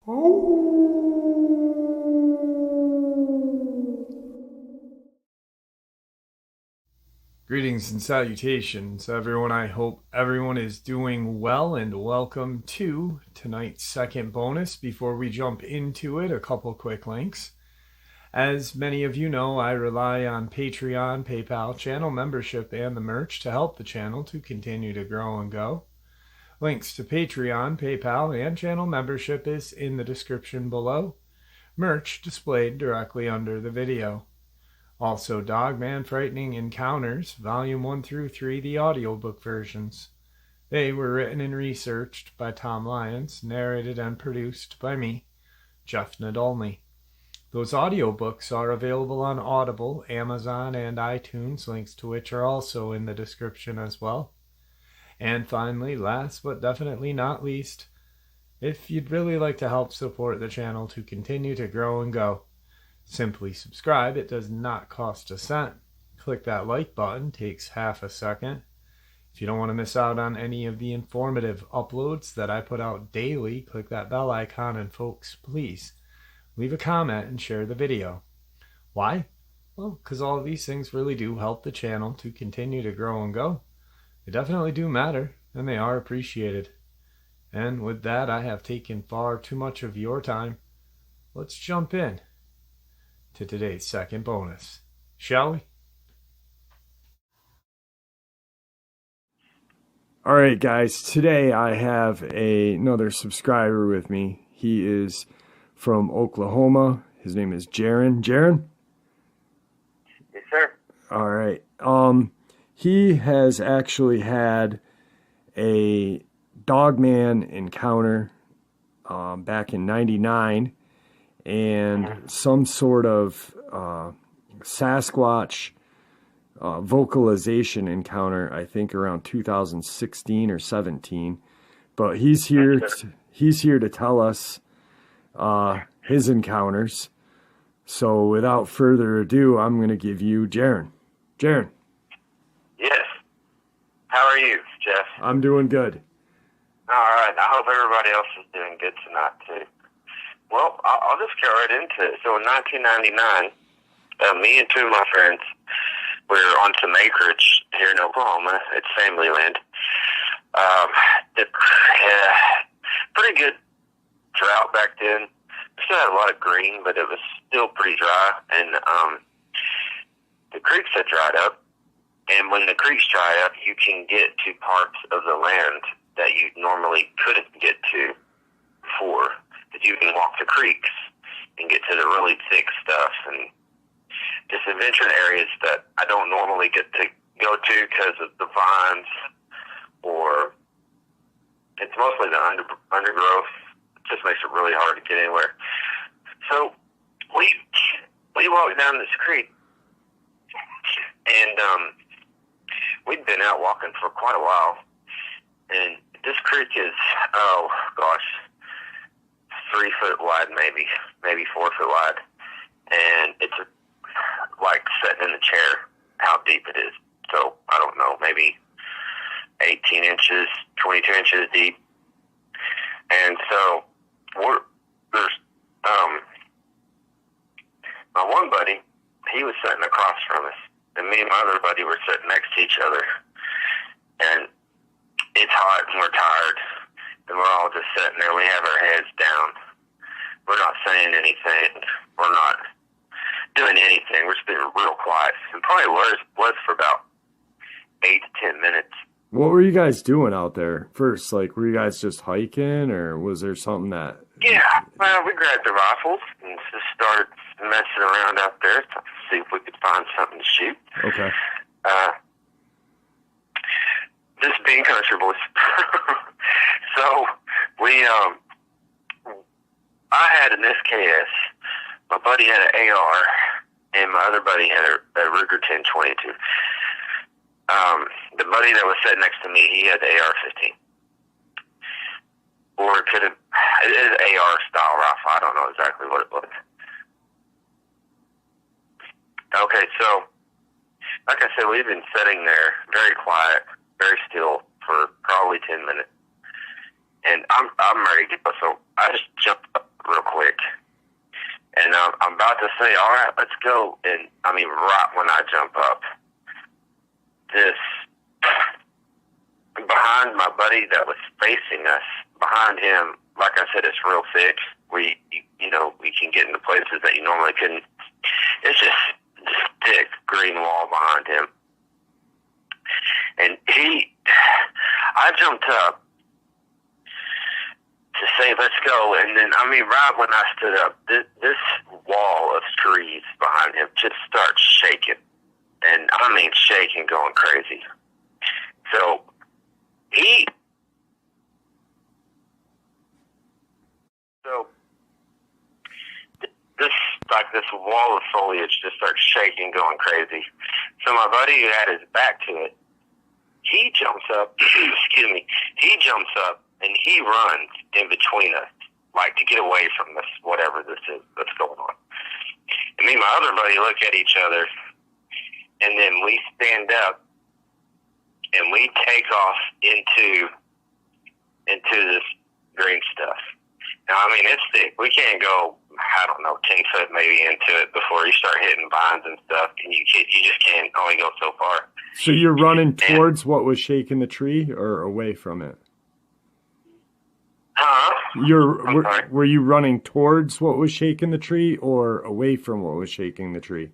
Greetings and salutations, everyone. I hope everyone is doing well, and welcome to tonight's second bonus. Before we jump into it, a couple quick links. As many of you know, I rely on Patreon, PayPal, channel membership, and the merch to help the channel to continue to grow and go. Links to Patreon, PayPal, and channel membership is in the description below. Merch displayed directly under the video. Also, Dogman Frightening Encounters, Volume 1 through 3, the audiobook versions. They were written and researched by Tom Lyons, narrated and produced by me, Jeff Nadolny. Those audiobooks are available on Audible, Amazon, and iTunes, links to which are also in the description as well. And finally, last but definitely not least, if you'd really like to help support the channel to continue to grow and go, simply subscribe. It does not cost a cent. Click that like button, takes half a second. If you don't want to miss out on any of the informative uploads that I put out daily, click that bell icon, and folks, please leave a comment and share the video. Why? Well, because all of these things really do help the channel to continue to grow and go. They definitely do matter, and they are appreciated. And with that, I have taken far too much of your time. Let's jump in to today's second bonus, shall we? All right, guys, today I have another subscriber with me. He is from Oklahoma. His name is Jaron. Jaron? Yes, sir. All right. He has actually had a Dogman encounter back in '99 and some sort of Sasquatch vocalization encounter, I think around 2016 or 17. But he's here to tell us his encounters. So without further ado, I'm going to give you Jaron. Jaron. Yes. How are you, Jeff? I'm doing good. All right. I hope everybody else is doing good tonight, too. Well, I'll just get right into it. So in 1999, me and two of my friends, we were on some acreage here in Oklahoma. It's family land. Pretty good drought back then. We still had a lot of green, but it was still pretty dry. And the creeks had dried up. And when the creeks dry up, you can get to parts of the land that you normally couldn't get to before. That you can walk the creeks and get to the really thick stuff and just adventure areas that I don't normally get to go to because of the vines, or it's mostly the undergrowth. It just makes it really hard to get anywhere. So we walked down this creek, and we'd been out walking for quite a while, and this creek is, 3 foot wide, maybe 4 foot wide, and it's like sitting in a chair how deep it is. So I don't know, maybe 18 inches, 22 inches deep. And so there's my one buddy, he was sitting across from us, and me and my other buddy were sitting next to each other. And it's hot and we're tired, and we're all just sitting there. We have our heads down. We're not saying anything. We're not doing anything. We're just being real quiet. And probably was for about 8 to 10 minutes. What were you guys doing out there first? Like, were you guys just hiking, or was there something that... Yeah, well, we grabbed the rifles and just started messing around out there to see if we could find something to shoot. Okay. Just being country boys. So, I had an SKS, my buddy had an AR, and my other buddy had a Ruger 10-22. The buddy that was sitting next to me, he had the AR-15. Or it could have, it is an AR style rifle, I don't know exactly what it was. Okay, so, like I said, we've been sitting there very quiet, very still for probably 10 minutes. And I'm ready to go, so I just jumped up real quick. And I'm about to say, all right, let's go. And, I mean, right when I jump up, this, behind my buddy that was facing us, behind him, like I said, it's real thick. We can get into places that you normally couldn't. It's just this thick green wall behind him. And I jumped up to say, let's go. And then, I mean, right when I stood up, this wall of trees behind him just starts shaking. And, I mean, shaking, going crazy. So, this wall of foliage just starts shaking, going crazy. So my buddy who had his back to it, he jumps up, excuse me, he jumps up and he runs in between us, like to get away from this, whatever this is that's going on. And me and my other buddy look at each other, and then we stand up and we take off into this green stuff. Now, I mean, it's thick. We can't go, I don't know, 10 foot maybe into it before you start hitting vines and stuff, and you just can't only go so far. So you're running towards what was shaking the tree or away from it? Huh? Were you running towards what was shaking the tree or away from what was shaking the tree?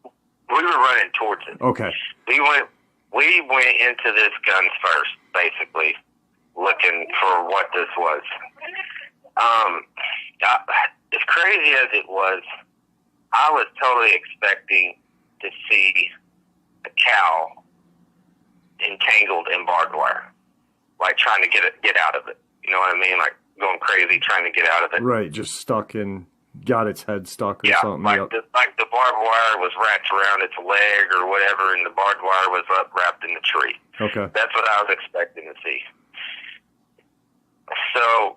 We were running towards it. Okay. We went into this guns first, basically, looking for what this was. As crazy as it was, I was totally expecting to see a cow entangled in barbed wire, like trying to get out of it. You know what I mean? Like going crazy trying to get out of it. Right, just stuck in, got its head stuck or something. Like the barbed wire was wrapped around its leg or whatever, and the barbed wire was wrapped in the tree. Okay. That's what I was expecting to see. So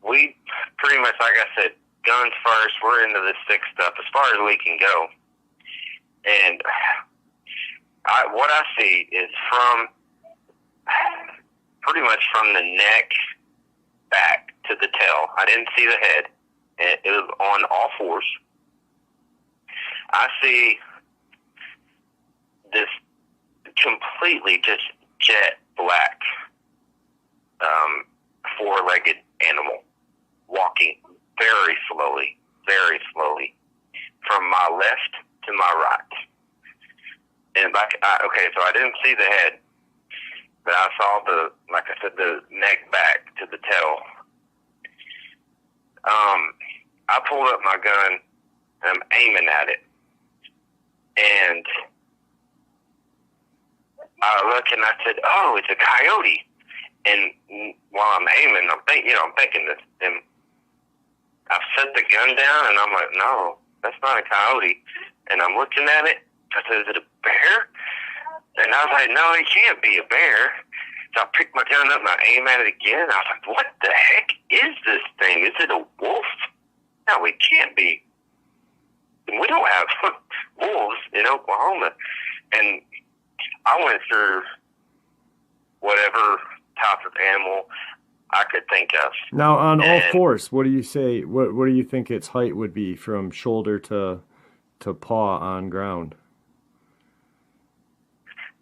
we pretty much, like I said, guns first. We're into this thick stuff as far as we can go. And what I see is pretty much from the neck back to the tail. I didn't see the head. It was on all fours. I see this completely just jet black four-legged animal walking very slowly from my left to my right. And so I didn't see the head, but I saw the neck back to the tail. I pulled up my gun and I'm aiming at it, and I look and I said, "Oh, it's a coyote." And while I'm aiming, I'm thinking this, and I've set the gun down, and I'm like, "No, that's not a coyote." And I'm looking at it. I said, "Is it a bear?" And I was like, "No, it can't be a bear." So I picked my gun up and I aim at it again. I was like, "What the heck is this thing? Is it a wolf?" No, it can't be. We don't have wolves in Oklahoma. And I went through whatever type of animal I could think of. Now, on all fours, what do you say? What do you think its height would be from shoulder to paw on ground?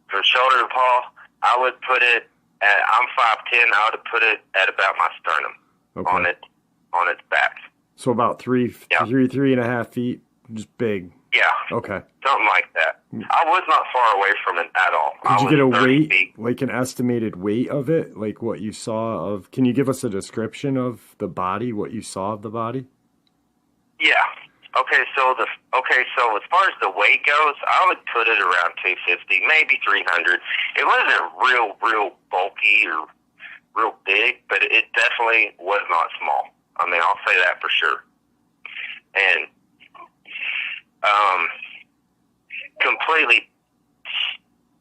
From shoulder to paw, I would put it at, I'm 5'10", I would put it at about my sternum. Okay. On its back. So about 3.5 feet, just big. Yeah. Okay. Something like that. I was not far away from it at all. Did you get a weight, like an estimated weight of it? Like what you saw of, can you give us a description of the body, what you saw of the body? Yeah. Okay, so as far as the weight goes, I would put it around 250, maybe 300. It wasn't real bulky or real big, but it definitely was not small. I mean, I'll say that for sure. And completely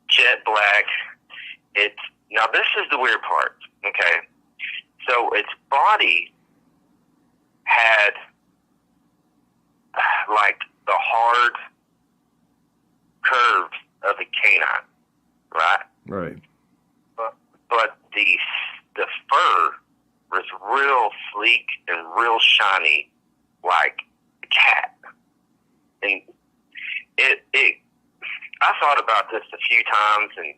jet black. Now this is the weird part, okay? So its body had like the hard curves of a canine, right? Right. But the fur was real sleek and real shiny, like a cat. And I thought about this a few times, and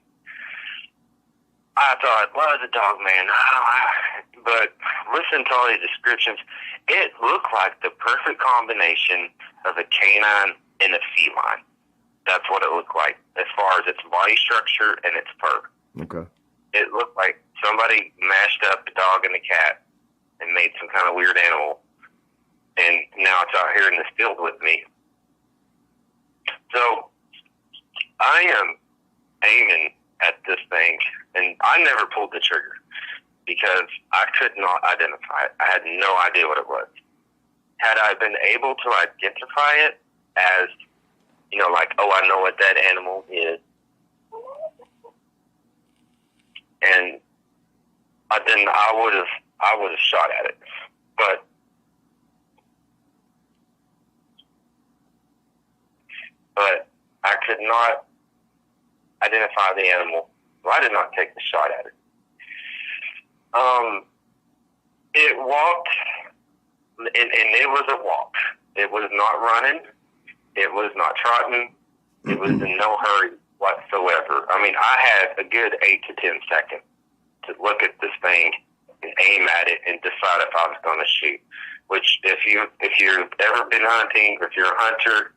I thought, well, it's a Dogman. But listen to all these descriptions. It looked like the perfect combination of a canine and a feline. That's what it looked like as far as its body structure and its fur. Okay. It looked like somebody mashed up a dog and a cat and made some kind of weird animal. And now it's out here in this field with me. So I am aiming at this thing, and I never pulled the trigger because I could not identify it. I had no idea what it was. Had I been able to identify it as, you know, like, oh, I know what that animal is, and then I would have shot at it. But I could not identify the animal. So I did not take the shot at it. It walked, and it was a walk. It was not running. It was not trotting. It was in no hurry whatsoever. I mean, I had a good 8 to 10 seconds to look at this thing and aim at it and decide if I was going to shoot. Which, if you've ever been hunting, or if you're a hunter,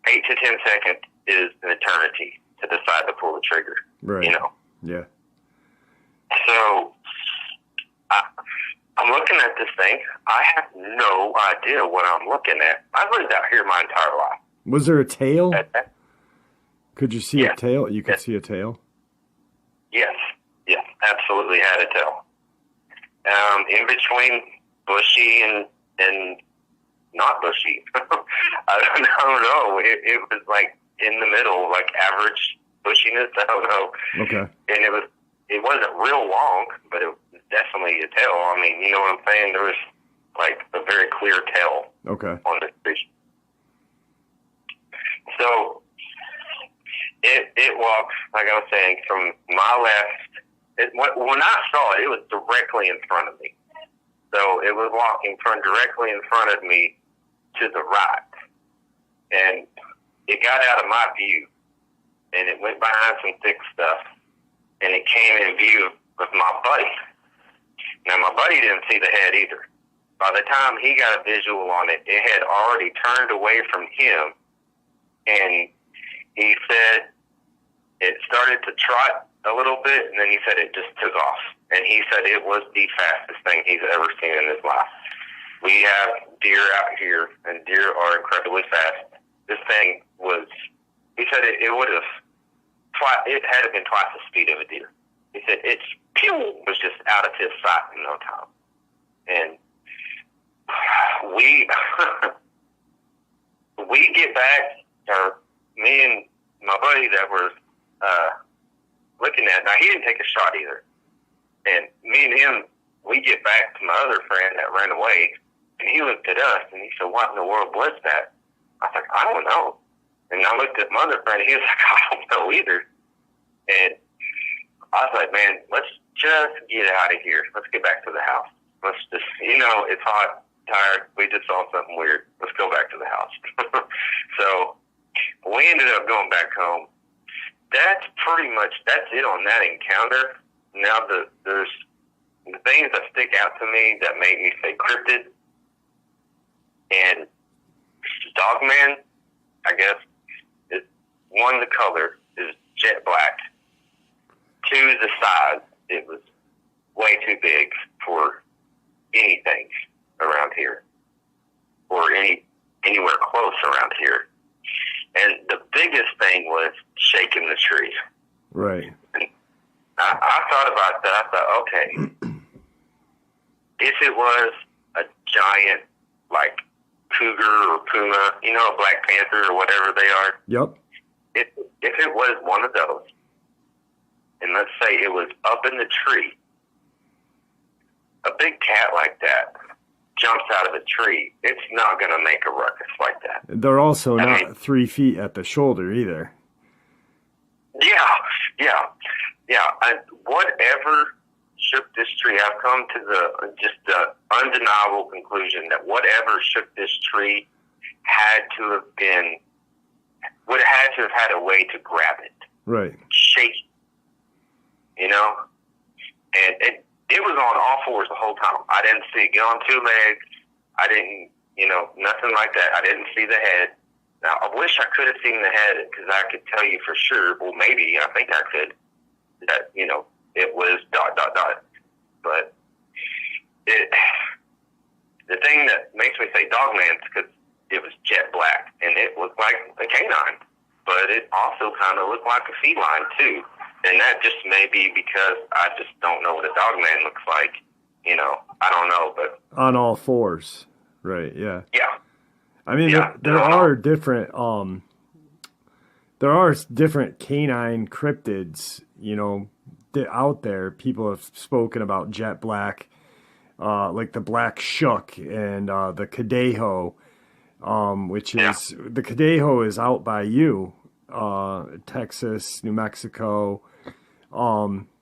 8 to 10 seconds is an eternity to decide to pull the trigger. Right. You know. Yeah. So I'm looking at this thing. I have no idea what I'm looking at. I've lived out here my entire life. Was there a tail? Could you see Yes. a tail? You could Yes. see a tail? Yes, absolutely had a tail. In between bushy and not bushy. I don't know. It was like in the middle, like average bushiness. I don't know. Okay. And it wasn't real long, but it was definitely a tail. I mean, you know what I'm saying? There was like a very clear tail Okay. on this fish. So it walks, like I was saying, from my left. When I saw it, it was directly in front of me. So it was walking from directly in front of me to the right. And it got out of my view. And it went behind some thick stuff. And it came in view of my buddy. Now, my buddy didn't see the head either. By the time he got a visual on it, it had already turned away from him. And he said it started to trot a little bit, and then he said it just took off. And he said it was the fastest thing he's ever seen in his life. We have deer out here, and deer are incredibly fast. This thing was, he said it would have, it had been twice the speed of a deer. He said its pew was just out of his sight in no time. And we get back, or me and my buddy that were looking at, now he didn't take a shot either. And me and him, we get back to my other friend that ran away, and he looked at us, and he said, what in the world was that? I was like, I don't know. And I looked at my other friend, and he was like, I don't know either. And I was like, man, let's just get out of here. Let's get back to the house. Let's just, it's hot, tired. We just saw something weird. Let's go back to the house. So we ended up going back home. That's it on that encounter. Now there's the things that stick out to me that make me say Crypted. And Dogman, I guess, is one, the color is jet black. Two, the size. It was way too big for anything around here, or anywhere close around here. And the biggest thing was shaking the tree. Right. And I thought about that. I thought, okay, if it was a giant, like, cougar or puma, a Black Panther or whatever they are. Yep. If it was one of those, and let's say it was up in the tree, a big cat like that jumps out of a tree, it's not going to make a ruckus like that. They're also not 3 feet at the shoulder either. Yeah. And whatever shook this tree, I've come to the undeniable conclusion that whatever shook this tree would have to have had a way to grab it. Right. Shake it. You know? And it was on all fours the whole time. I didn't see it get on two legs. I didn't, nothing like that. I didn't see the head. Now, I wish I could have seen the head because I could tell you for sure, well, maybe, I think I could, that, it was ... But the thing that makes me say Dogman is because it was jet black, and it looked like a canine, but it also kind of looked like a feline, too. And that just may be because I just don't know what a Dogman looks like. I don't know, but... On all fours. Right, yeah. Yeah. I mean, there are different canine cryptids, out there. People have spoken about jet black, like the black shuck and the Cadejo, which is the Cadejo is out by you, Texas, New Mexico,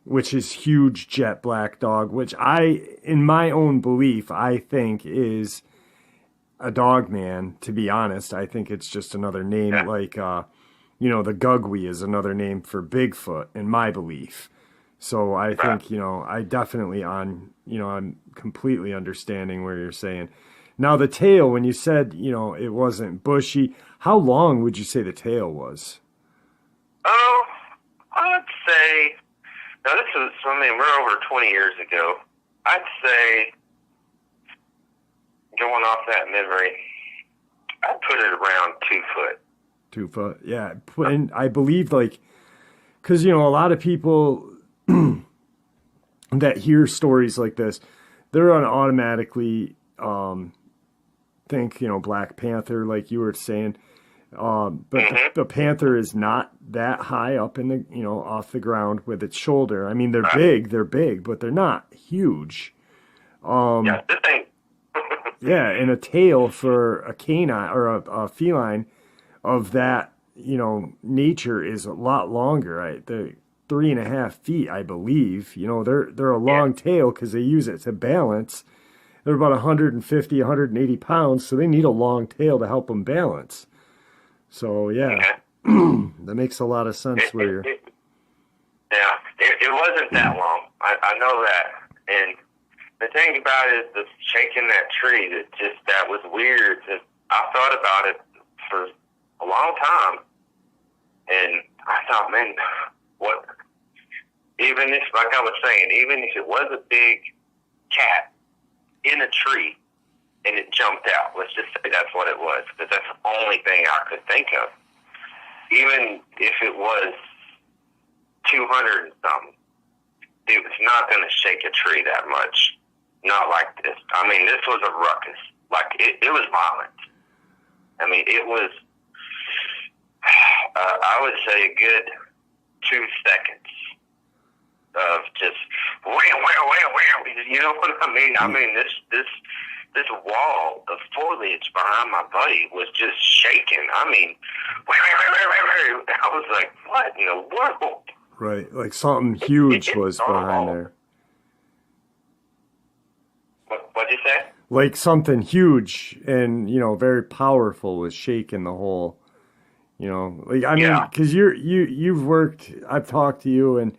which is huge jet black dog, which in my own belief, I think is a Dogman, to be honest. I think it's just another name, like, the Gugwe is another name for Bigfoot, in my belief. So I think, I definitely I'm completely understanding where you're saying. Now, the tail, when you said, it wasn't bushy, how long would you say the tail was? Oh, I would say, now we're over 20 years ago. I'd say, going off that memory, I'd put it around 2 foot. 2 foot, yeah. And I believe, because, a lot of people that hear stories like this, they're going to automatically think, Black Panther, like you were saying. But the panther is not that high up in the, off the ground with its shoulder. I mean, they're big, but they're not huge. This thing. Yeah, and a tail for a canine or a feline of that, nature is a lot longer. Right? They're 3.5 feet, I believe. They're a long tail because they use it to balance. They're about 150, 180 pounds, so they need a long tail to help them balance. So, yeah, that makes a lot of sense It wasn't that long. I know that. And the thing about it is the shaking that tree, that was weird. I thought about it for a long time. And I thought, man, what? Even if, like I was saying, even if it was a big cat in a tree, and it jumped out. Let's just say that's what it was, because that's the only thing I could think of. Even if it was 200 and something, it was not going to shake a tree that much. Not like this. I mean, this was a ruckus. Like, it was violent. I mean, it was, I would say a good 2 seconds of just wham, wham, wham, wham. You know what I mean? I mean, this wall of foliage behind my buddy was just shaking. I mean, I was like, what in the world? Right, like something huge was behind there. What'd you say? Like something huge and, very powerful was shaking the whole, like, I mean, because you've worked, I've talked to you and,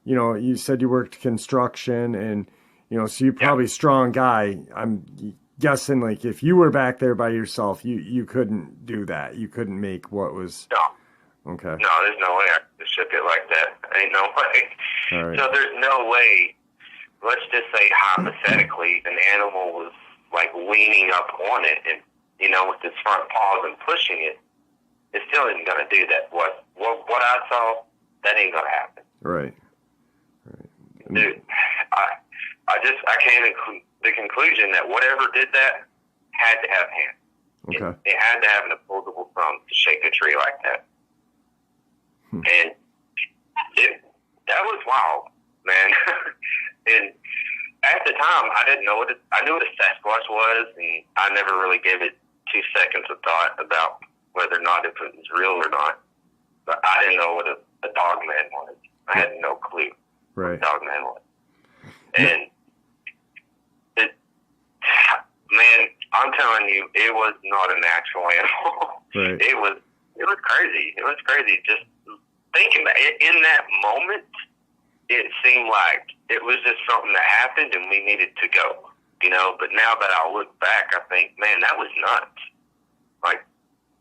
you said you worked construction and, so you're probably a strong guy. I'm guessing, like, if you were back there by yourself, you couldn't do that. You couldn't make what was... No. Okay. No, there's no way I could shook it like that. Ain't no way. All right. So there's no way, let's just say hypothetically, an animal was, like, leaning up on it and, with its front paws and pushing it. It still isn't going to do that. What I saw, that ain't going to happen. Right. Dude, I came to the conclusion that whatever did that had to have hands. Okay. It had to have an opposable thumb to shake a tree like that. And that was wild, man. And at the time, I didn't know I knew what a Sasquatch was, and I never really gave it 2 seconds of thought about whether or not it was real or not. But I didn't know what a Dogman was. I had no clue. Right. Dogman was. And it, man, I'm telling you, it was not a natural animal. Right. It was crazy. It was crazy. Just thinking that in that moment, it seemed like it was just something that happened and we needed to go, you know. But now that I look back, I think, man, that was nuts. Like,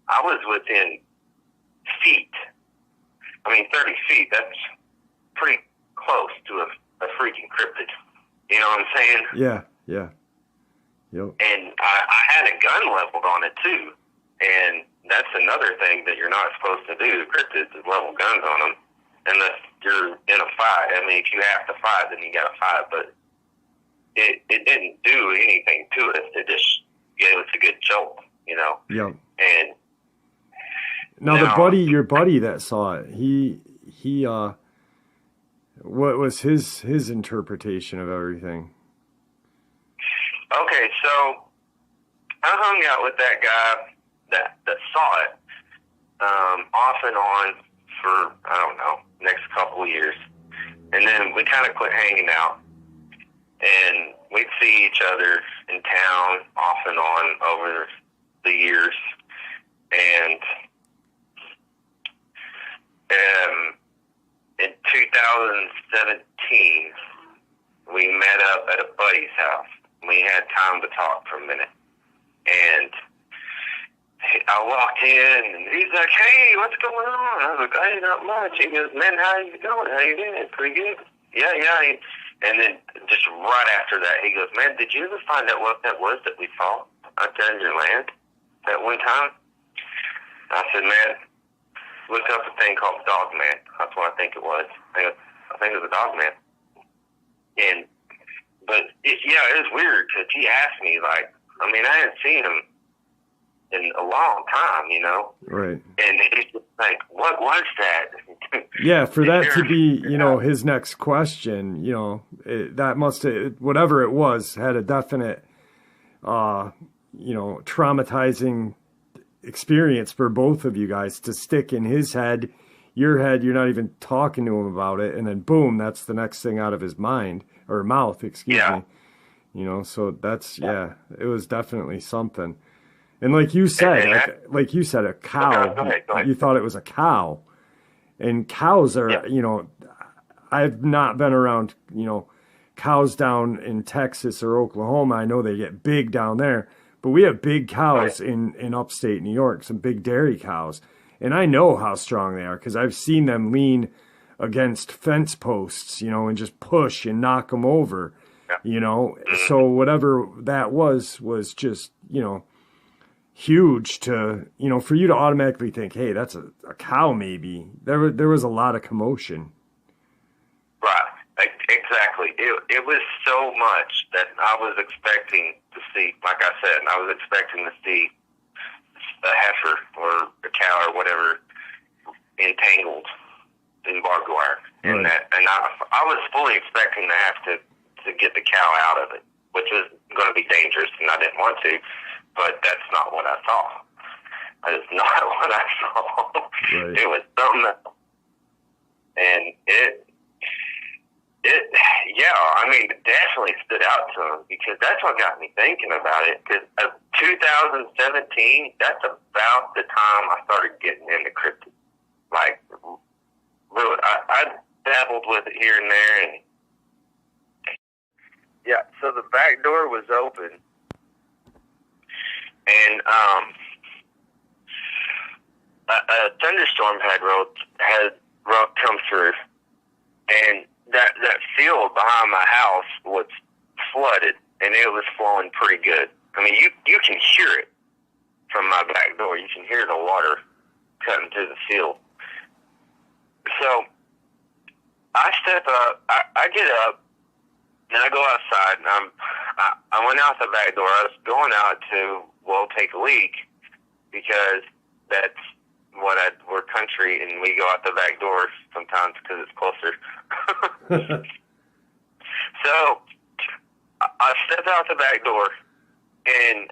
I was within feet. 30 feet, that's pretty close to a freaking cryptid. You know what I'm saying? Yeah, yeah. Yep. And I had a gun leveled on it, too. And that's another thing that you're not supposed to do. The cryptids is level guns on them unless you're in a fight. If you have to fight, then you got to fight. But it didn't do anything to us. It just gave us a good jolt, you know? Yep. And now, your buddy that saw it, he what was his interpretation of everything? Okay, so I hung out with that guy that saw it off and on for, I don't know, next couple of years. And then we kind of quit hanging out. And we'd see each other in town off and on over the years. And in 2017, we met up at a buddy's house. We had time to talk for a minute. And I walked in, and he's like, hey, what's going on? I was like, hey, not much. He goes, man, how you doing? How you doing? Pretty good. Yeah. And then just right after that, he goes, man, did you ever find out what that was that we saw out there in your land that one time? I said, man, look up a thing called Dogman. That's what I think it was. I think it was a Dogman. But it was weird because he asked me, like, I hadn't seen him in a long time, you know? Right. And he's just like, what was that? Yeah, for that to be, his next question, that must have, whatever it was, had a definite, traumatizing experience for both of you guys to stick in his head, your head, you're not even talking to him about it, and then boom, that's the next thing out of his mind, or mouth, excuse me. So that's, it was definitely something. And like you said, a cow, go ahead. You thought it was a cow. And cows are, I've not been around, cows down in Texas or Oklahoma. I know they get big down there, but we have big cows in upstate New York, some big dairy cows. And I know how strong they are because I've seen them lean against fence posts, and just push and knock them over, So whatever that was just, huge to, for you to automatically think, hey, that's a cow maybe. There was a lot of commotion. Right, exactly. It was so much that I was expecting to see, like I said, I was expecting to see a heifer or a cow or whatever entangled in barbed wire. Right. And I was fully expecting to have to get the cow out of it, which was going to be dangerous, and I didn't want to. But that's not what I saw. That is not what I saw. Right. It was something else. And it definitely stood out to him because that's what got me thinking about it. Because 2017, that's about the time I started getting into cryptid. Like, really, I dabbled with it here and there. And yeah, so the back door was open. And a thunderstorm had come through, and that field behind my house was flooded, and it was flowing pretty good. You can hear it from my back door. You can hear the water cutting through the field. So I step up, I get up, and I go outside, and I went out the back door. I was going out to take a leak because that's we're country and we go out the back door sometimes because it's closer. So I step out the back door and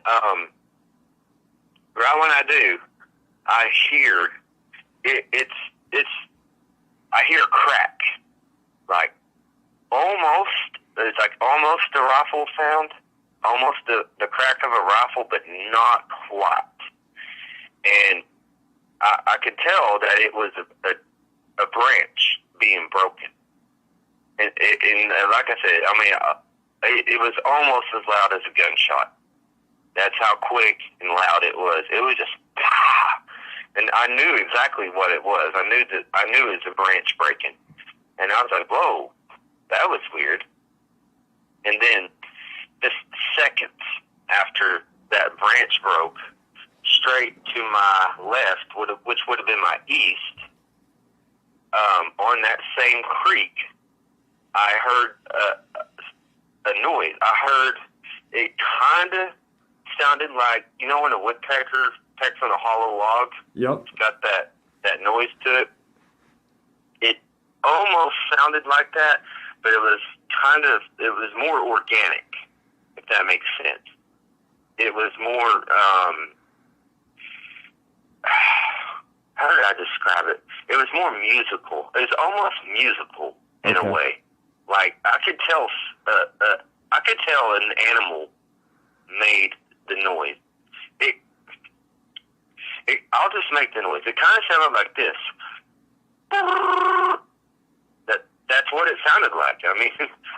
right when I do, I hear I hear a crack, like almost it's like almost a rifle sound, almost the crack of a rifle, but not quite. And I could tell that it was a branch being broken. And like I said, I mean, it was almost as loud as a gunshot. That's how quick and loud it was. It was just, and I knew exactly what it was. I knew it was a branch breaking. And I was like, whoa, that was weird. And then just seconds after that branch broke, straight to my left, which would have been my east, on that same creek, I heard a noise. I heard it kind of sounded like, you know when a woodpecker pecks on a hollow log? Yep. It's got that noise to it. It almost sounded like that, but it was more organic, if that makes sense. It was more, how did I describe it? It was more musical. It was almost musical in a way. Like I could tell an animal made the noise. I'll just make the noise. It kind of sounded like this. That's what it sounded like. I mean,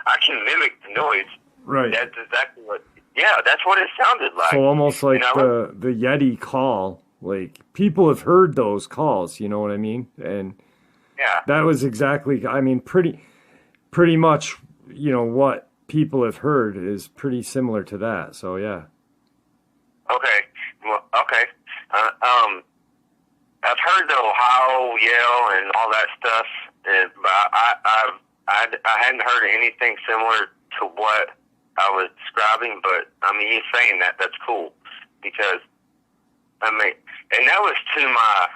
I can mimic the noise. Right. That's exactly what. Yeah, that's what it sounded like. So almost like the Yeti call. Like people have heard those calls. You know what I mean? And yeah, that was exactly. I mean, pretty much. You know what people have heard is pretty similar to that. So yeah. Okay. Well, okay. I've heard the Ohio yell and all that stuff, but I hadn't heard anything similar to what I was describing. But I mean, you saying that's cool because I mean, and that was to my,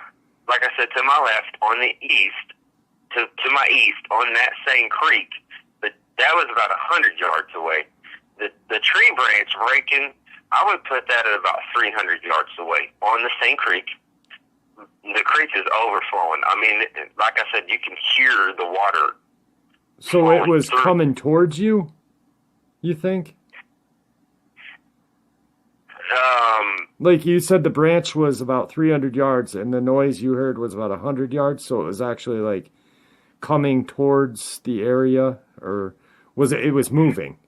like I said, to my left on the east, to my east on that same creek. But that was about 100 yards away. The tree branch breaking, I would put that at about 300 yards away on the same creek. The creek is overflowing. I mean, like I said, you can hear the water. So it was coming towards you, you think? Like you said, the branch was about 300 yards, and the noise you heard was about 100 yards, so it was actually like coming towards the area, or was it was moving?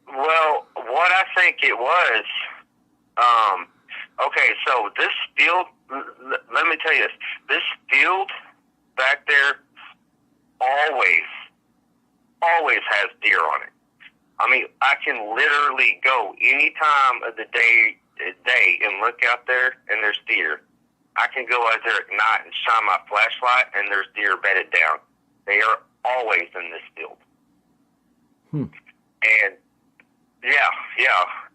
Well, what I think it was, okay, so this field, let me tell you this field back there always has deer on it. I mean, I can literally go any time of the day and look out there, and there's deer. I can go out there at night and shine my flashlight, and there's deer bedded down. They are always in this field. And yeah,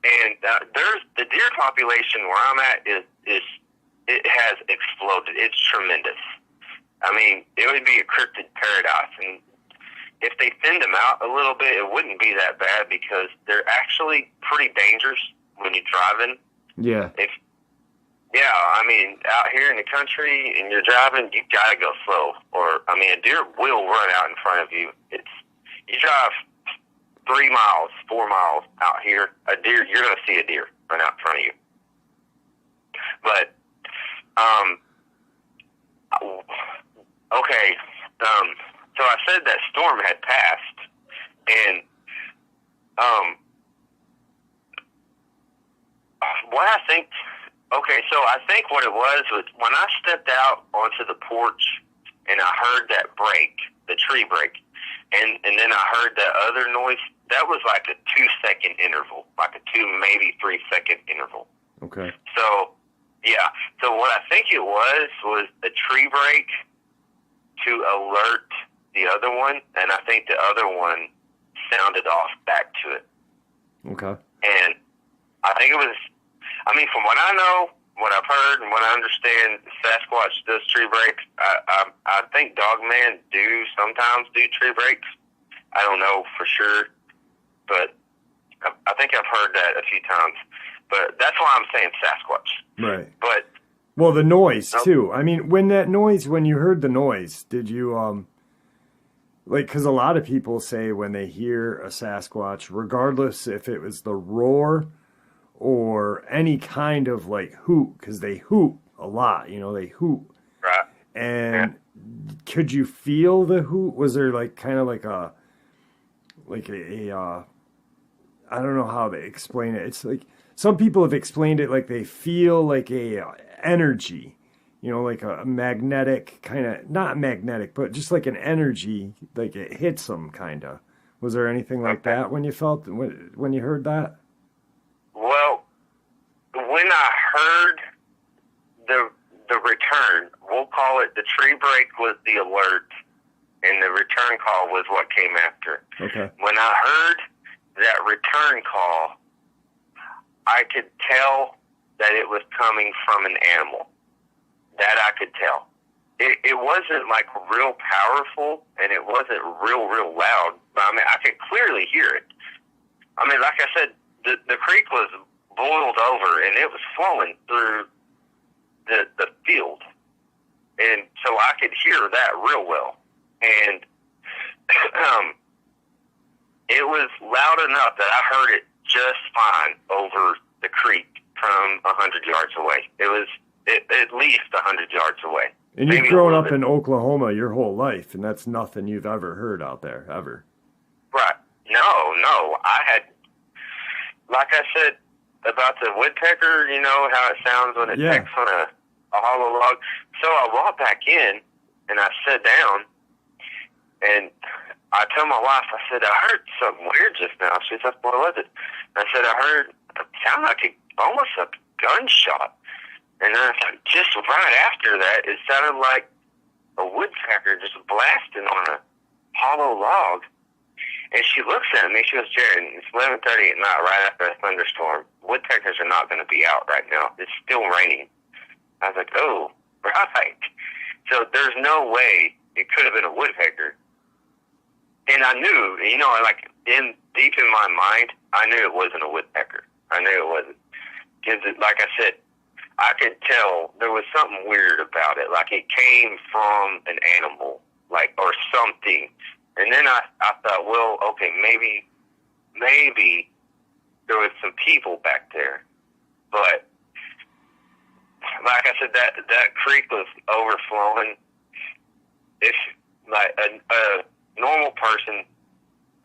and there's the deer population where I'm at is it has exploded. It's tremendous. I mean, it would be a cryptid paradise, and if they thinned them out a little bit, it wouldn't be that bad because they're actually pretty dangerous when you're driving. Yeah. I mean, out here in the country and you're driving, you gotta go slow, or I mean, a deer will run out in front of you. You drive 3 miles, 4 miles out here, a deer, you're gonna see a deer run out in front of you. But, okay, so I said that storm had passed, and what I think, okay, so I think what it was when I stepped out onto the porch and I heard that break, the tree break, and then I heard that other noise, that was like a 2-second interval, like a 2, maybe 3-second interval. Okay. So, yeah, so what I think it was a tree break to alert the other one, and I think the other one sounded off back to it. Okay. And I think it was, I mean, from what I know, what I've heard, and what I understand, Sasquatch does tree breaks. I think Dogman sometimes do tree breaks. I don't know for sure, but I think I've heard that a few times. But that's why I'm saying Sasquatch. Right. But well, the noise too. I mean, when you heard the noise, did you like, because a lot of people say when they hear a Sasquatch, regardless if it was the roar or any kind of like hoot, because they hoot a lot, they hoot. Right. And could you feel the hoot? Was there like kind of like a I don't know how they explain it. It's like some people have explained it like they feel like a energy, like a magnetic kind of, not magnetic, but just like an energy, like it hits them kind of. Was there anything like that when you felt, when you heard that? Well, when I heard the return, we'll call it the tree break was the alert, and the return call was what came after. Okay. When I heard that return call, I could tell that it was coming from an animal. That I could tell. It wasn't like real powerful, and it wasn't real loud, but I mean, I could clearly hear it. I mean, like I said, the creek was boiled over, and it was flowing through the field. And so I could hear that real well. And it was loud enough that I heard it just fine over the creek from 100 yards away. It was at least 100 yards away. And you've grown up in Oklahoma your whole life, and that's nothing you've ever heard out there, ever. Right. No. I had, like I said about the woodpecker, how it sounds when it pecks on a hollow log. So I walked back in, and I sat down, and I told my wife, I said, I heard something weird just now. She said, what was it? I said, I heard it sounded like almost a gunshot. And then just right after that, it sounded like a woodpecker just blasting on a hollow log. And she looks at me, she goes, Jared, it's 11:30 at night, right after a thunderstorm. Woodpeckers are not going to be out right now. It's still raining. I was like, oh, right. So there's no way it could have been a woodpecker. And I knew, like deep in my mind, I knew it wasn't a woodpecker. I knew it wasn't. Because, like I said, I could tell there was something weird about it. Like it came from an animal, like, or something. And then I thought, well, okay, maybe there was some people back there. But like I said, that creek was overflowing. If like a normal person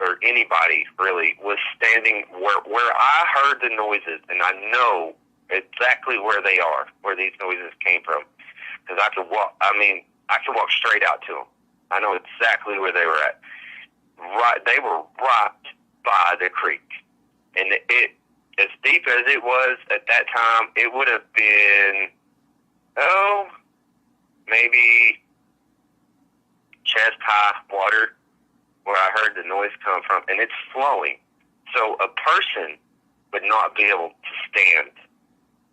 or anybody really was standing where I heard the noises, and I know exactly where they are, where these noises came from, because I could walk. I mean, I could walk straight out to them. I know exactly where they were at. Right, they were right by the creek, and it as deep as it was at that time, it would have been maybe chest high water where I heard the noise come from, and it's flowing. So a person would not be able to stand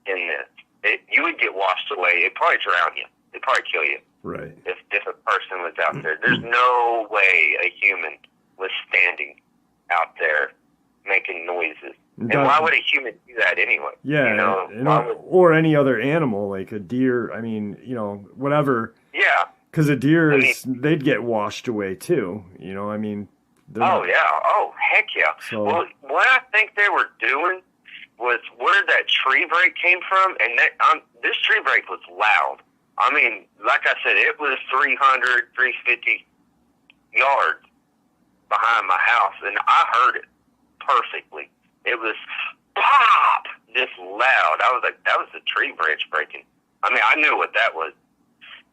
in this. You would get washed away. It'd probably drown you. It'd probably kill you. Right. If a person was out there. There's no way a human was standing out there making noises. And why would a human do that anyway? Yeah, or any other animal, like a deer. I mean, whatever. Yeah. Because a deer, they'd get washed away too. I mean. Oh, yeah. Oh, heck yeah. So, well, what I think they were doing was where that tree break came from, and this tree break was loud. I mean, like I said, it was 300, 350 yards behind my house, and I heard it perfectly. It was pop, just loud. I was like, that was the tree branch breaking. I mean, I knew what that was.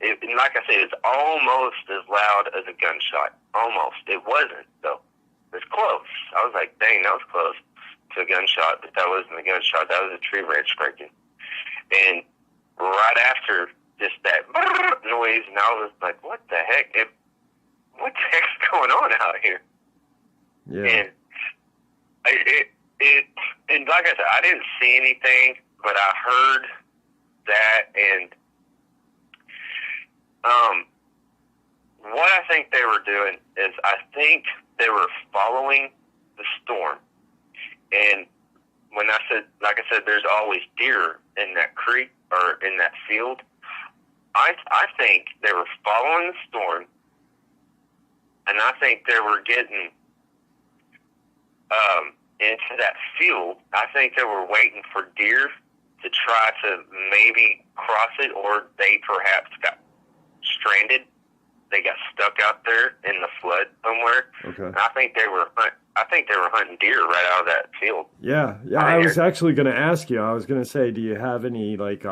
And like I said, it's almost as loud as a gunshot. Almost. It wasn't, though. It was close. I was like, dang, that was close to a gunshot, but that wasn't a gunshot. That was a tree branch breaking. And right after just that noise, and I was like, what the heck? What the heck's going on out here? Yeah. And like I said, I didn't see anything, but I heard that, and what I think they were doing is I think they were following the storm. And when I said, like I said, there's always deer in that creek or in that field, I think they were following the storm, and I think they were getting into that field. I think they were waiting for deer to try to maybe cross it, or they perhaps got stranded. They got stuck out there in the flood somewhere. Okay. And I think they were hunting deer right out of that field. Yeah. I was actually going to ask you. I was going to say, do you have any like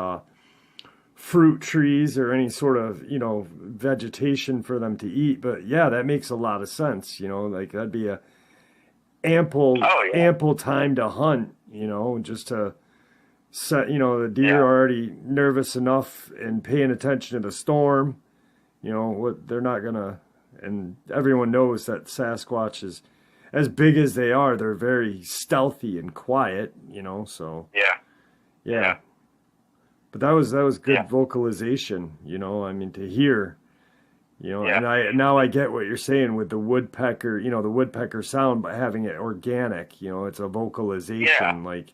fruit trees or any sort of, you know, vegetation for them to eat? But yeah, that makes a lot of sense. You know, like that'd be a ample time to hunt. You know, just to set. You know, the deer are already nervous enough and paying attention to the storm. You know what? They're not gonna. And everyone knows that Sasquatch is, as big as they are, they're very stealthy and quiet. You know, so yeah. But that was good vocalization. You know, I mean, to hear. You know, and I get what you're saying with the woodpecker. You know, the woodpecker sound, but having it organic. You know, it's a vocalization. Like,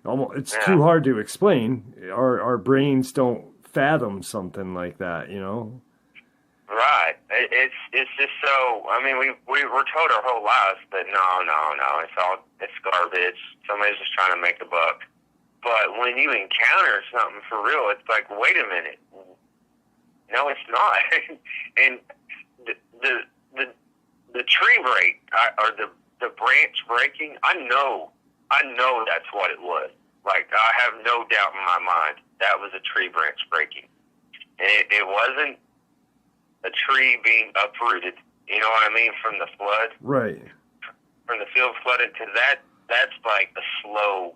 almost, it's too hard to explain. Our brains don't fathom something like that. You know. Right. It's just so. I mean, we were told our whole lives that no, it's garbage. Somebody's just trying to make a buck. But when you encounter something for real, it's like, wait a minute. No, it's not. And the tree break or the branch breaking, I know that's what it was. Like, I have no doubt in my mind that was a tree branch breaking, and it wasn't a tree being uprooted. You know what I mean? From the flood, right? From the field flooded, because that's like a slow.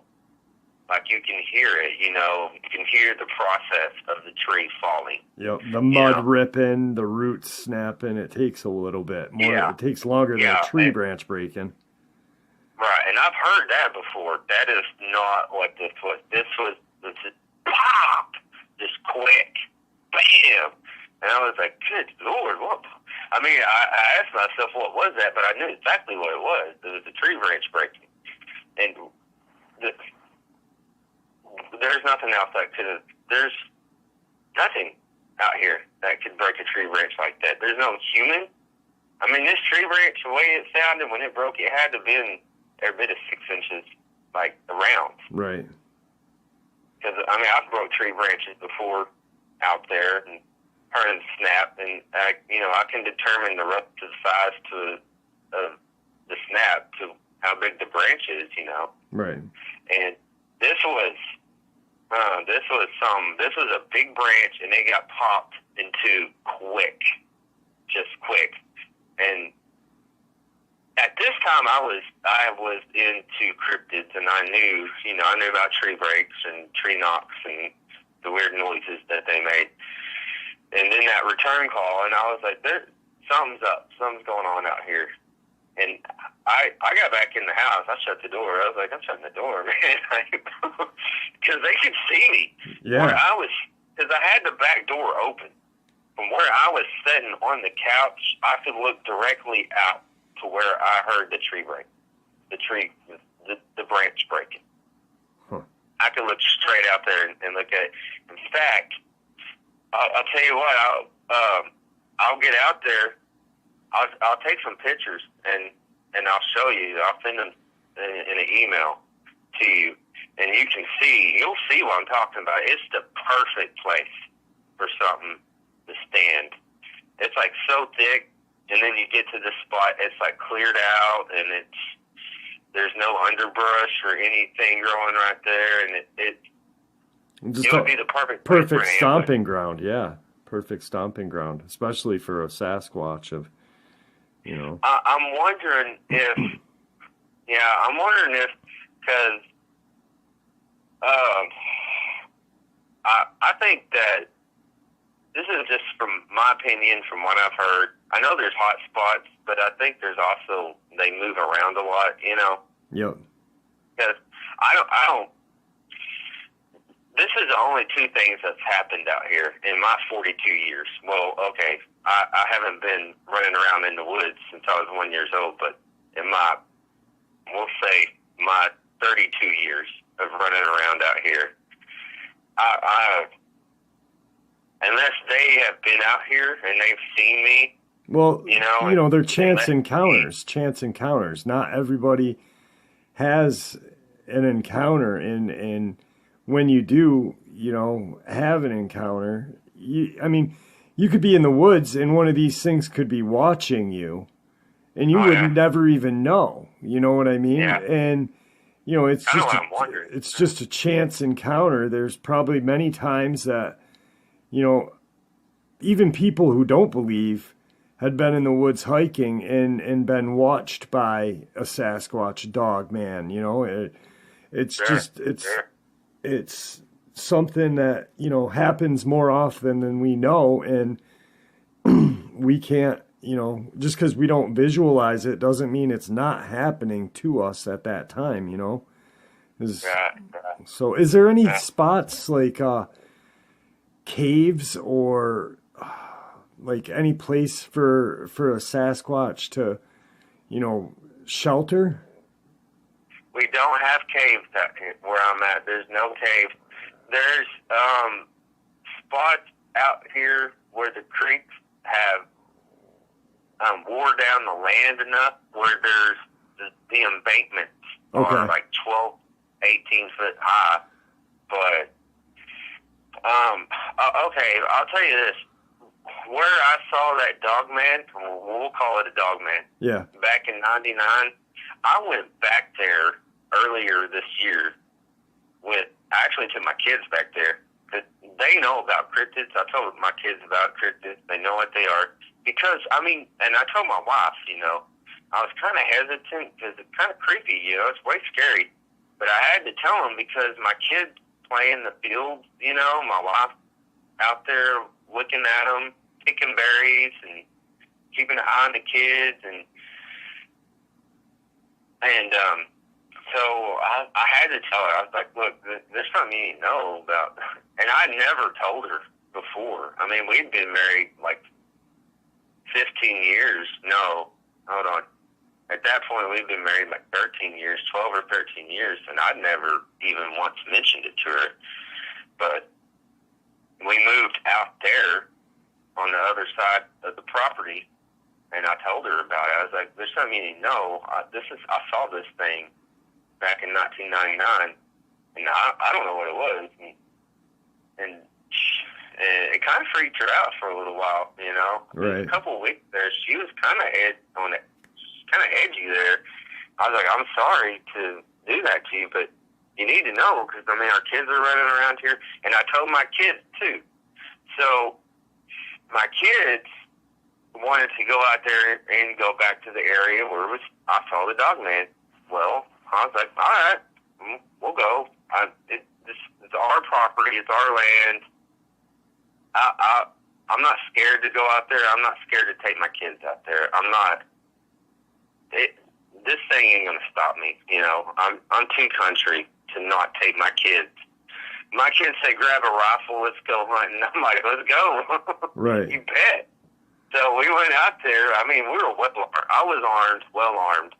Like, you can hear it, you know, you can hear the process of the tree falling. Yep, the mud ripping, the roots snapping, it takes a little bit more. It takes longer than a tree branch breaking. Right, and I've heard that before. That is not what this was. This was pop, just quick, bam. And I was like, good Lord, what? I mean, I asked myself, what was that? But I knew exactly what it was. It was a tree branch breaking. And there's nothing else there's nothing out here that could break a tree branch like that. There's no human. I mean, this tree branch, the way it sounded when it broke, it had to have been every bit of 6 inches, like, around. Right. Because, I mean, I've broke tree branches before out there and heard them snap, and, I can determine the relative size of the snap to how big the branch is, you know. Right. And this was a big branch, and they got popped into quick. And at this time, I was into cryptids, and I knew about tree breaks and tree knocks and the weird noises that they made. And then that return call, and I was like, something's up. Something's going on out here. And I got back in the house. I shut the door. I was like, I'm shutting the door, man. Because they could see me. Yeah. Because I had the back door open. From where I was sitting on the couch, I could look directly out to where I heard the tree break. The branch breaking. Huh. I could look straight out there and look at it. In fact, I'll tell you what, I'll get out there. I'll take some pictures and I'll show you. I'll send them in an email to you, and you'll see what I'm talking about. It's the perfect place for something to stand. It's like so thick, and then you get to the spot, it's like cleared out, and there's no underbrush or anything growing right there, and it would be the perfect stomping ground. Yeah, perfect stomping ground, especially for a Sasquatch of. You know. I'm wondering if, because I think that this is just from my opinion, from what I've heard. I know there's hot spots, but I think there's also, they move around a lot, you know? Yep. Because I don't, this is the only two things that's happened out here in my 42 years. Well, okay, I haven't been running around in the woods since I was 1 year old, but in we'll say my 32 years of running around out here, unless they have been out here and they've seen me Well, they're chance let encounters. Chance encounters. Not everybody has an encounter, and when you do, have an encounter, you could be in the woods and one of these things could be watching you, and you would never even know. You know what I mean? Yeah. And it's just a chance encounter. There's probably many times that, even people who don't believe had been in the woods hiking and been watched by a Sasquatch, Dogman. It's something that, happens more often than we know, and we can't, just because we don't visualize it doesn't mean it's not happening to us at that time, So is there any spots like caves or like any place for a Sasquatch to, shelter? We don't have caves where I'm at. There's no cave. There's spots out here where the creeks have wore down the land enough where there's the embankments are like 12, 18 foot high. But, okay, I'll tell you this. Where I saw that Dogman, we'll call it a Dogman, back in 99, I went back there earlier this year I took my kids back there. They know about cryptids. I told my kids about cryptids. They know what they are. Because, and I told my wife, I was kind of hesitant because it's kind of creepy, it's way scary. But I had to tell them because my kids play in the field, my wife out there looking at them, picking berries and keeping an eye on the kids. So I had to tell her, I was like, look, there's something you need to know about. And I never told her before. We'd been married like 15 years. No, hold on. At that point, we'd been married like 13 years, 12 or 13 years, and I'd never even once mentioned it to her. But we moved out there on the other side of the property, and I told her about it. I was like, there's something you need to know. I saw this thing back in 1999, and I don't know what it was. And it kind of freaked her out for a little while, Right. A couple of weeks there, she was kind of edgy there. I was like, I'm sorry to do that to you, but you need to know because, our kids are running around here, and I told my kids, too. So my kids wanted to go out there and go back to the area where I saw the Dogman. Well, I was like, all right, we'll go. It's our property. It's our land. I'm not scared to go out there. I'm not scared to take my kids out there. I'm not. This thing ain't gonna stop me. I'm too country to not take my kids. My kids say, grab a rifle, let's go hunting. I'm like, let's go. Right. You bet. So we went out there. We were I was armed, well armed,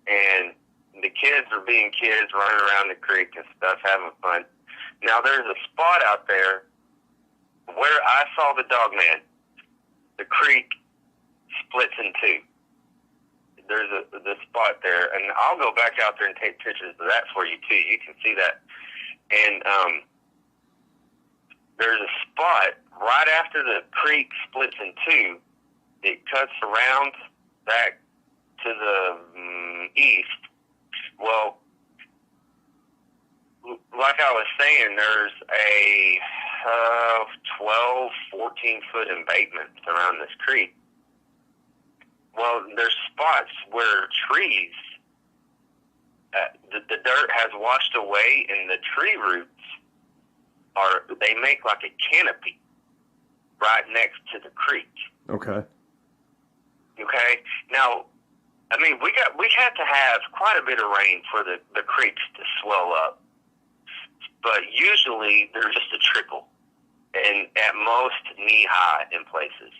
and the kids are being kids, running around the creek and stuff, having fun. Now there's a spot out there where I saw the Dogman. The creek splits in two. There's the spot there, and I'll go back out there and take pictures of that for you too. You can see that. And there's a spot right after the creek splits in two. It cuts around back to the east. Well, like I was saying, there's a 12, 14-foot embankment around this creek. Well, there's spots where trees, the dirt has washed away, and the tree roots they make like a canopy right next to the creek. Okay. Okay. Now, we had to have quite a bit of rain for the creeks to swell up, but usually there's just a trickle, and at most knee high in places.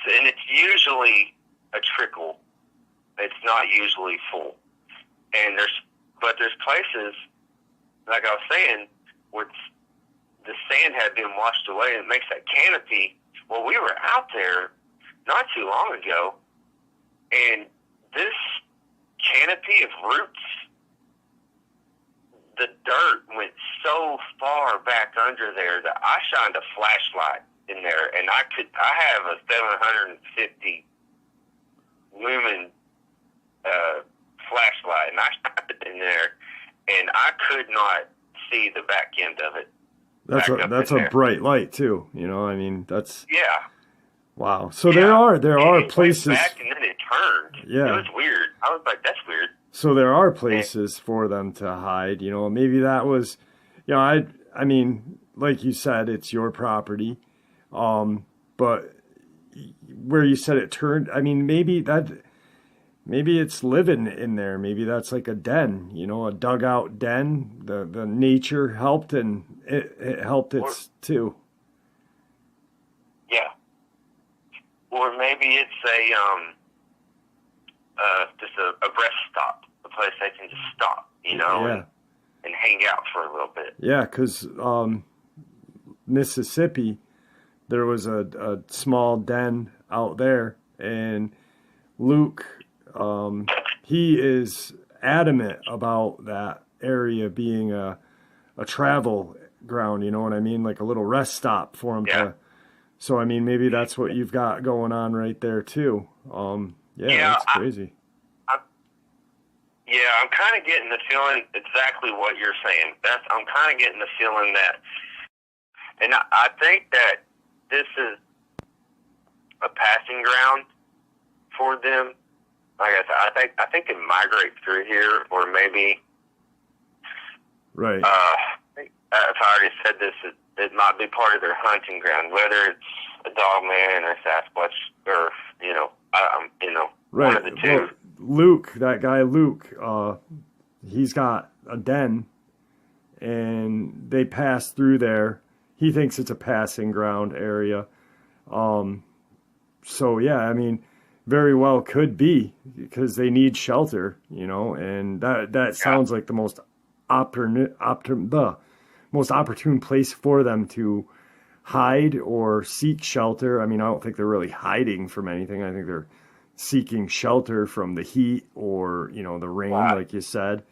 And it's usually a trickle. It's not usually full. And there's places, like I was saying, where the sand had been washed away, and it makes that canopy. Well, we were out there not too long ago, and this canopy of roots, the dirt went so far back under there that I shined a flashlight in there, and I have a 750 lumen flashlight, and I shined it in there, and I could not see the back end of it. That's a bright light too. You know, I mean, that's wow. So there are places. Went back and then it turned. Yeah, it was weird. I was like, that's weird. So there are places for them to hide. You know, maybe that was, you know, I mean, like you said, it's your property, but where you said it turned, I mean, maybe it's living in there. Maybe that's like a den, you know, a dugout den. The nature helped, and it helped it too. Yeah. Or maybe it's just a rest stop, a place they can just stop, you know, and hang out for a little bit. Yeah, because Mississippi, there was a small den out there, and Luke, he is adamant about that area being a travel ground, you know what I mean? Like a little rest stop for him to. So, I mean, maybe that's what you've got going on right there, too. That's crazy. I'm kind of getting the feeling exactly what you're saying. I'm kind of getting the feeling that, and I think that this is a passing ground for them. Like I said, I think it migrates through here, or maybe. Right. If I already said this, it might be part of their hunting ground, whether it's a Dogman or Sasquatch, or right. One of the two. Well, Luke, that guy Luke, he's got a den, and they pass through there. He thinks it's a passing ground area. So yeah, I mean, very well could be, because they need shelter, you know, and that sounds like the most opportune place for them to hide or seek shelter. I mean, I don't think they're really hiding from anything. I think they're seeking shelter from the heat or, you know, the rain, like you said.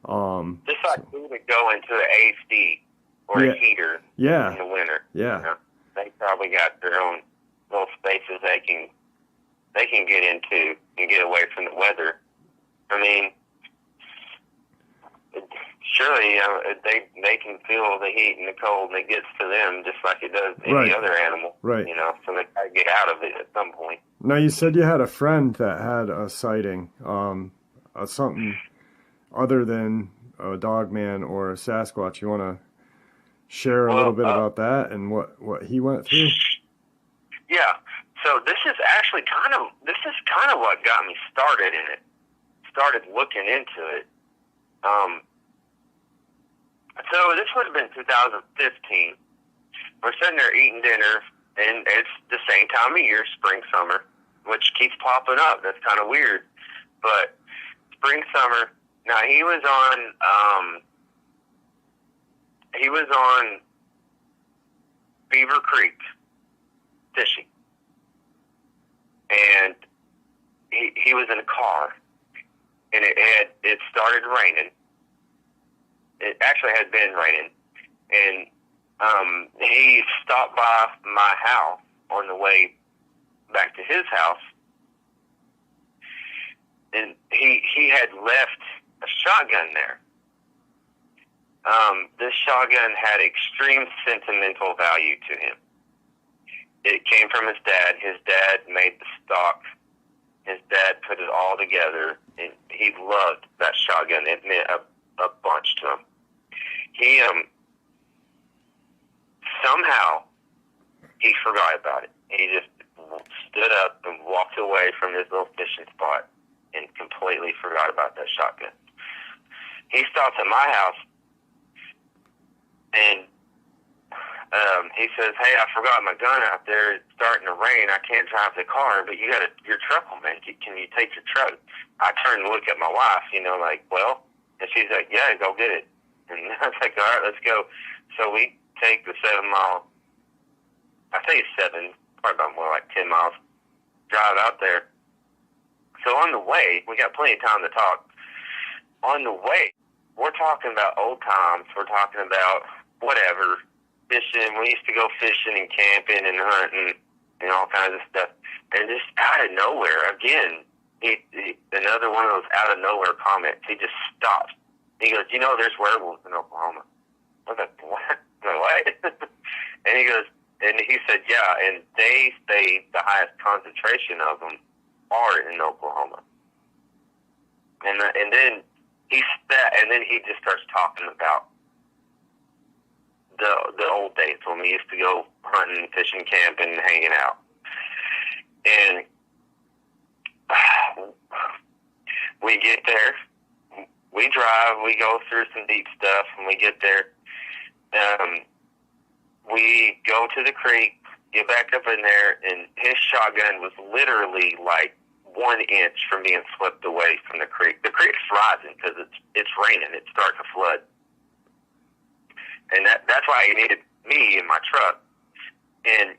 Just like we would go into an AC or a heater in the winter. Yeah. You know? They probably got their own little spaces they can get into and get away from the weather. I mean, surely, you know, they can feel the heat and the cold, and it gets to them just like it does any other animal. Right. You know, so they gotta get out of it at some point. Now, you said you had a friend that had a sighting, something other than a Dogman or a Sasquatch. You want to share a little bit about that and what he went through? Yeah. So this is kind of what got me started in it. Started looking into it. So this would have been 2015. We're sitting there eating dinner, and it's the same time of year, spring, summer, which keeps popping up. That's kind of weird. But spring, summer. Now he was on Beaver Creek fishing, and he was in a car, and it started raining. It actually had been raining, and he stopped by my house on the way back to his house, and he had left a shotgun there. This shotgun had extreme sentimental value to him. It came from his dad. His dad made the stock. His dad put it all together, and he loved that shotgun. It meant a bunch to him. He somehow he forgot about it. He just stood up and walked away from his little fishing spot and completely forgot about that shotgun. He stops at my house, and he says, "Hey, I forgot my gun out there. It's starting to rain. I can't drive the car, but you got your truck, man. Can you take your truck?" I turned to look at my wife, like, well, and she's like, "Yeah, go get it." And I was like, "All right, let's go." So we take the 7 mile, I think it's 7, probably about more like 10 miles drive out there. So on the way, we got plenty of time to talk. On the way, we're talking about old times. We're talking about whatever, fishing. We used to go fishing and camping and hunting and all kinds of stuff. And just out of nowhere, again, he another one of those out of nowhere comments. He just stops. He goes, "You know, there's werewolves in Oklahoma." I was like, "What?" What? And he goes, and he said, "Yeah, and they say the highest concentration of them are in Oklahoma." And then he just starts talking about the old days when we used to go hunting, fishing, camping, and hanging out. And we get there, we drive, we go through some deep stuff, and we get there. We go to the creek, get back up in there, and his shotgun was literally like 1 inch from being swept away from the creek. The creek's rising because it's raining. It's starting to flood. And that's why he needed me in my truck. And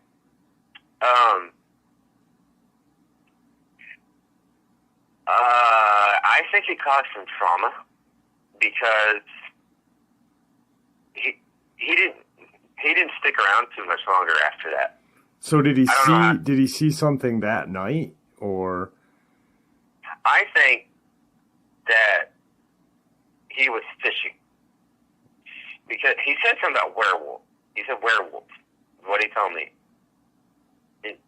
I think it caused some trauma because he didn't stick around too much longer after that. So did he see something that night, or? I think that he was fishing because he said something about werewolves. He said werewolves. What he told me. And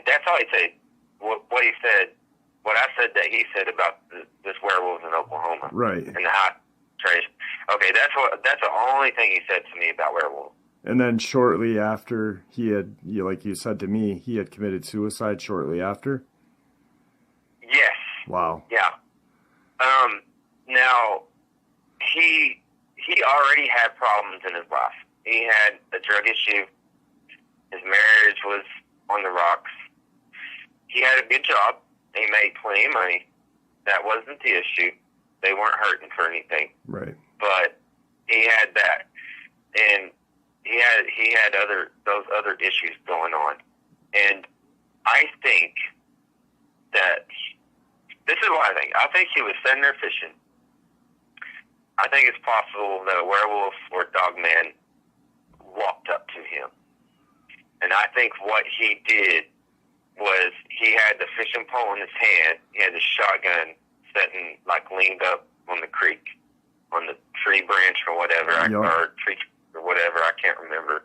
that's all he said. What he said. What I said that he said about this werewolves in Oklahoma. Right. And the hot trash. Okay, that's the only thing he said to me about werewolves. And then shortly after he had, like you said to me, he had committed suicide shortly after? Yes. Wow. Yeah. Now, he already had problems in his life. He had a drug issue. His marriage was on the rocks. He had a good job. He made plenty of money. That wasn't the issue. They weren't hurting for anything. Right. But he had that. And he had those other issues going on. And I think that this is what I think. I think he was sitting there fishing. I think it's possible that a werewolf or Dogman walked up to him. And I think what he did was he had the fishing pole in his hand. He had the shotgun sitting, like, leaned up on the creek, on the tree branch or whatever, or tree or whatever. I can't remember.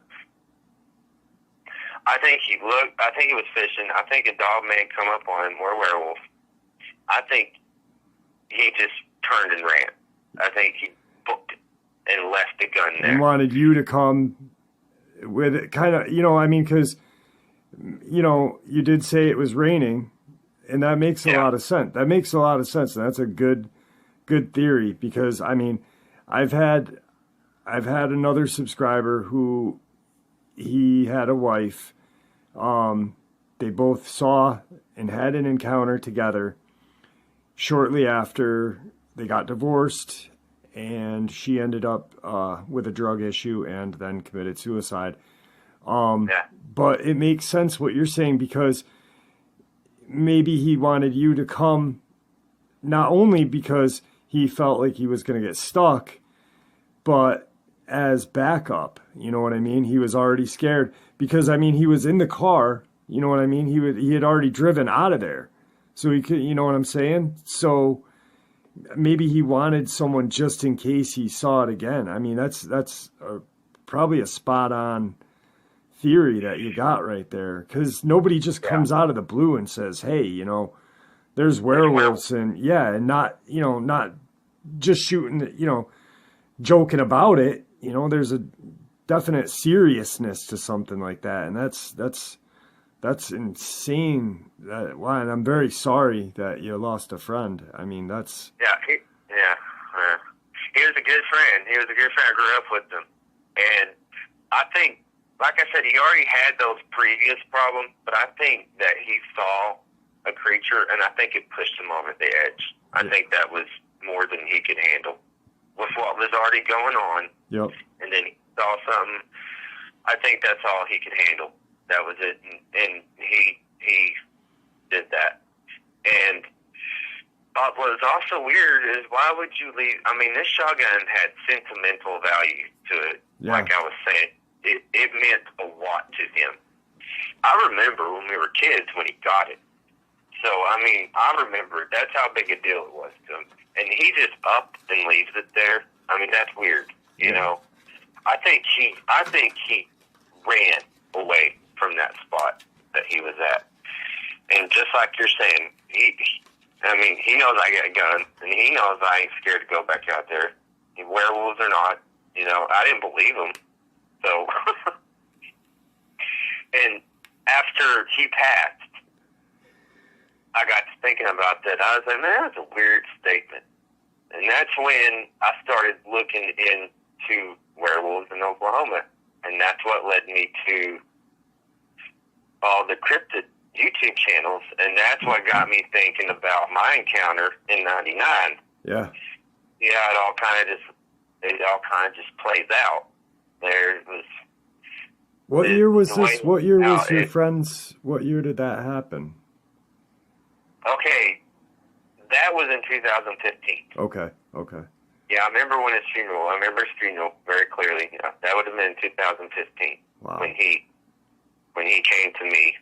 I think he looked. I think he was fishing. I think a Dogman come up on him, or a werewolf. I think he just turned and ran. I think he booked it and left the gun there. And wanted you to come with it, kind of, because, you did say it was raining, and that makes a lot of sense. That makes a lot of sense, and that's a good theory, because, I've had another subscriber who, he had a wife. They both saw and had an encounter together shortly after they got divorced, and she ended up with a drug issue and then committed suicide. But it makes sense what you're saying, because maybe he wanted you to come, not only because he felt like he was going to get stuck, but as backup. You know what I mean? He was already scared because, he was in the car. You know what I mean? He had already driven out of there. So he could, you know what I'm saying? So maybe he wanted someone just in case he saw it again. That's probably a spot on theory that you got right there, because nobody just comes out of the blue and says, hey, there's werewolves, and not just shooting, joking about it. There's a definite seriousness to something like that, and that's insane. And I'm very sorry that you lost a friend. He was a good friend. He was a good friend. I grew up with him, and I think, like I said, he already had those previous problems, but I think that he saw a creature, and I think it pushed him over the edge. I think that was more than he could handle with what was already going on. Yep. And then he saw something. I think that's all he could handle. That was it. And he did that. And what was also weird is, why would you leave? I mean, this shotgun had sentimental value to it. Yeah. Like I was saying, it meant a lot to him. I remember when we were kids when he got it. So, I mean, I remember that's how big a deal it was to him. And he just up and leaves it there. I mean, that's weird, you know. I think he ran away from that spot that he was at. And just like you're saying, he knows I got a gun, and he knows I ain't scared to go back out there. Werewolves or not, you know, I didn't believe him. So, and after he passed, I got to thinking about that. I was like, man, that's a weird statement. And that's when I started looking into werewolves in Oklahoma. And that's what led me to all the Crypted YouTube channels. And that's what got me thinking about my encounter in '99. Yeah. Yeah, it all kind of just plays out. There was. What year was this? What year was your it, friend's? What year did that happen? Okay, that was in 2015. Okay. Yeah, I remember when his funeral. I remember his funeral very clearly. Yeah, that would have been in 2015. Wow. When he came to me.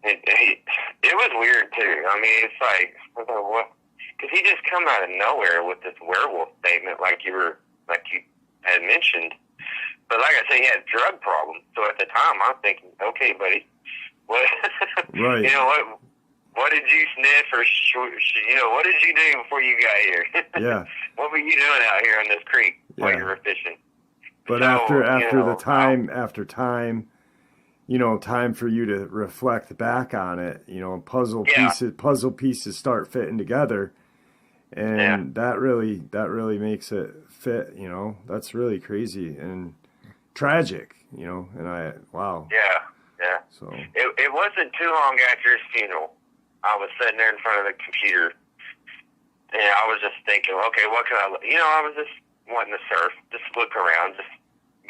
It was weird too. I mean, it's like, what? Because he just come out of nowhere with this werewolf statement, like you had mentioned. But like I said, he had a drug problem. So at the time, I'm thinking, okay, buddy, what? Right. You know what? What did you sniff, or what did you do before you got here? Yeah. What were you doing out here on this creek while you were fishing? But so, after time, time for you to reflect back on it, puzzle pieces start fitting together, and that really makes it fit. That's really crazy and tragic. Wow. Yeah. So it wasn't too long after his funeral. I was sitting there in front of the computer, and I was just thinking, okay, what can I was just wanting to surf, just look around, just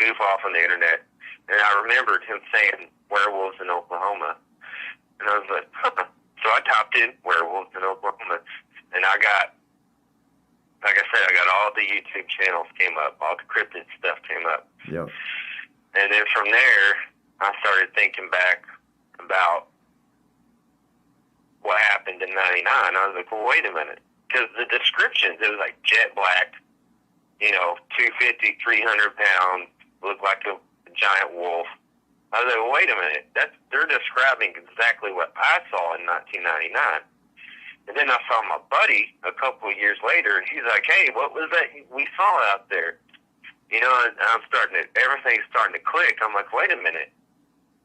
goof off on the internet. And I remembered him saying werewolves in Oklahoma. And I was like, huh. So I typed in werewolves in Oklahoma, and I got, like I said, all the YouTube channels came up, all the Crypted stuff came up. Yep. And then from there, I started thinking back about what happened in '99. I was like, well, wait a minute. Because the descriptions, it was like jet black, 250, 300 pounds, looked like a giant wolf. I was like, well, wait a minute. They're describing exactly what I saw in 1999. And then I saw my buddy a couple of years later, and he's like, hey, what was that we saw out there? And everything's starting to click. I'm like, wait a minute.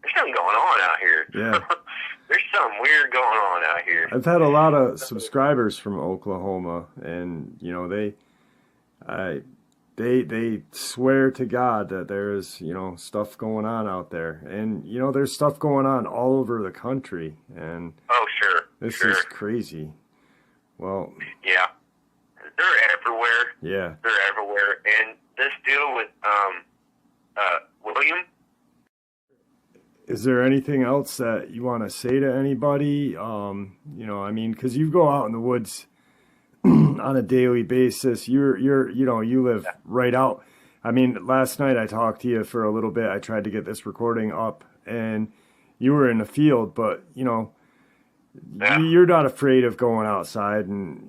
There's something going on out here. Yeah. There's something weird going on out here. I've had a lot of subscribers from Oklahoma, and they swear to God that there is stuff going on out there, and there's stuff going on all over the country, and this is crazy. Well, yeah, they're everywhere. Yeah, they're everywhere, and this deal with William. Is there anything else that you want to say to anybody? Because you go out in the woods on a daily basis. You live right out. I mean, last night I talked to you for a little bit. I tried to get this recording up, and you were in the field, but you're not afraid of going outside, and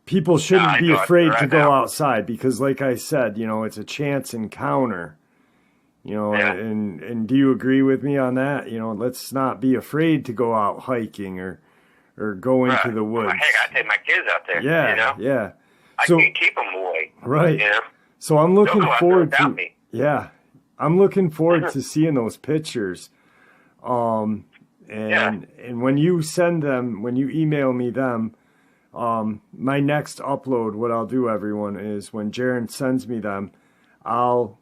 people shouldn't be afraid to go outside, because like I said, it's a chance encounter, and do you agree with me on that? Let's not be afraid to go out hiking or go into the woods. Heck, I take my kids out there. Yeah. I can't keep them away. Right. So I'm looking forward to, I'm looking forward to seeing those pictures. And when you send them, when you email me them, my next upload, what I'll do, everyone, is when Jaron sends me them, I'll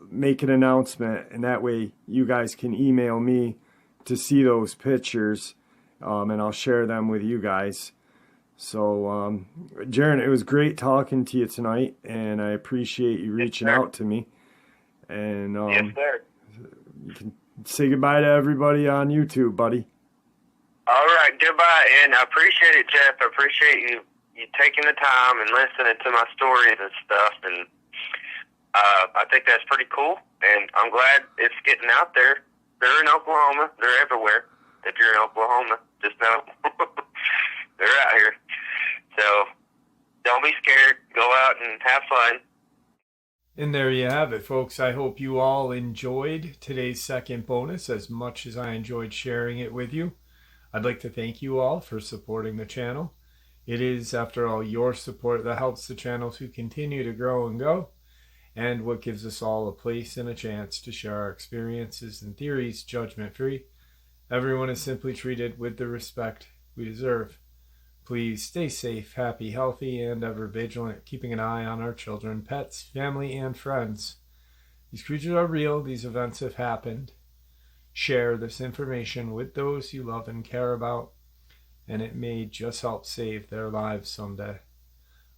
make an announcement, and that way you guys can email me to see those pictures, and I'll share them with you guys. So, Jaron, it was great talking to you tonight, and I appreciate you reaching out to me. And Yes, sir. you can say goodbye to everybody on YouTube, buddy. All right, goodbye. And I appreciate it, Jeff. I appreciate you taking the time and listening to my stories and stuff. And I think that's pretty cool. And I'm glad it's getting out there. They're in Oklahoma. They're everywhere. If you're in Oklahoma, just know they're out here. So don't be scared. Go out and have fun. And there you have it, folks. I hope you all enjoyed today's second bonus as much as I enjoyed sharing it with you. I'd like to thank you all for supporting the channel. It is, after all, your support that helps the channel to continue to grow and go, and what gives us all a place and a chance to share our experiences and theories judgment-free. Everyone is simply treated with the respect we deserve. Please stay safe, happy, healthy, and ever vigilant, keeping an eye on our children, pets, family, and friends. These creatures are real. These events have happened. Share this information with those you love and care about, and it may just help save their lives someday.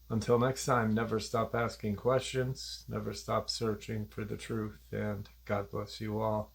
Until next time, never stop asking questions, never stop searching for the truth, and God bless you all.